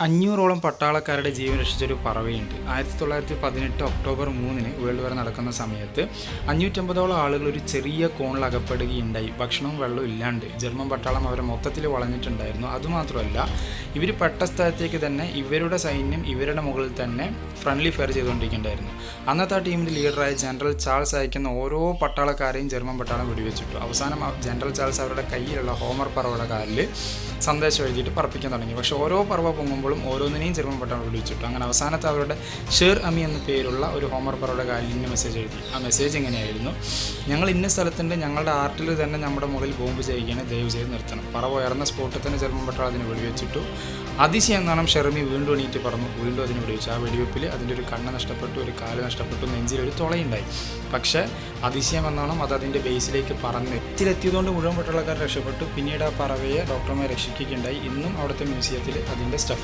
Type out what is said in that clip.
500ഓളം പട്ടാളക്കാരുടെ ജീവൻ രക്ഷിച്ചൊരു പറവയുണ്ട്. 1918 October 3 world war നടക്കുന്ന സമയത്ത് 550ഓളം ആളുകൾ ഒരു ചെറിയ കോണിൽ അകപ്പെടുകയുണ്ടായി. ഭക്ഷണവും വെള്ളവും ഇല്ലാണ്ട് ജർമ്മൻ പട്ടാളം അവരെ മൊത്തത്തിൽ വളഞ്ഞിട്ടുണ്ടായിരുന്നു. അതുമാത്രമല്ല, ഇവർ പെട്ട സ്ഥലത്തേക്ക് തന്നെ ഇവരുടെ സൈന്യം ഇവരുടെ മുകളിൽ തന്നെ ഫ്രണ്ട്ലി ഫയർ ചെയ്തുകൊണ്ടിരിക്കുന്നുണ്ടായിരുന്നു. അന്നത്തെ ആ ടീമിൻ്റെ ലീഡറായ ജനറൽ ചാൾസ് അയക്കുന്ന ഓരോ പട്ടാളക്കാരെയും ജർമ്മൻ പട്ടാളം വെടിവെച്ചിട്ടു. അവസാനം ജനറൽ ചാൾസ് അവരുടെ കയ്യിലുള്ള ഹോമർ പറവയുടെ കാലിൽ സന്ദേശം എഴുതിയിട്ട് പറപ്പിക്കാൻ തുടങ്ങി. പക്ഷേ ഓരോ പറവ പൊങ്ങുമ്പോഴും ഓരോന്നിനെയും ജർമ്മൻ പട്ടാളം വെടിവെച്ചിട്ടു. അങ്ങനെ അവസാനത്തെ അവരുടെ ഷേർ അമി എന്ന പേരുള്ള ഒരു ഹോമർ പറവയുടെ കാലിൽ ഇന്ന മെസ്സേജ് എഴുതി. ആ മെസ്സേജ് എങ്ങനെയായിരുന്നു: ഞങ്ങൾ ഇന്ന സ്ഥലത്തുണ്ട്, ഞങ്ങളുടെ ആർട്ടിൽ തന്നെ നമ്മുടെ മുകളിൽ ബോംബ് ചെയ്യുകയാണ്, ദയവ് ചെയ്ത് നിർത്തണം. പറവ ഉയർന്ന സ്പോട്ടിൽ തന്നെ ജർമ്മൻ പട്ടാളം അതിന് വെടിവെച്ചിട്ടു. അതിശയം എന്നാണ് ഷെർമി വീണ്ടും എണീറ്റ് പറന്നു. വീണ്ടും അതിന് വെടിവെച്ചു. ആ വെടിവെപ്പിൽ അതിൻ്റെ ഒരു കണ്ണ് നഷ്ടപ്പെട്ടു, ഒരു കാല് നഷ്ടപ്പെട്ടു, നെഞ്ചിലൊരു തുളയുണ്ടായി. പക്ഷേ അതിശയം എന്നോണം അത് അതിൻ്റെ ബേസിലേക്ക് പറന്ന് എത്തിയതുകൊണ്ട് മുഴുവൻ പട്ടാളക്കാർ രക്ഷപ്പെട്ടു. പിന്നീട് ആ പറവയെ ഡോക്ടർമാർ രക്ഷിക്കുകയുണ്ടായി. ഇന്നും അവിടുത്തെ മ്യൂസിയത്തിൽ അതിൻ്റെ സ്റ്റഫ്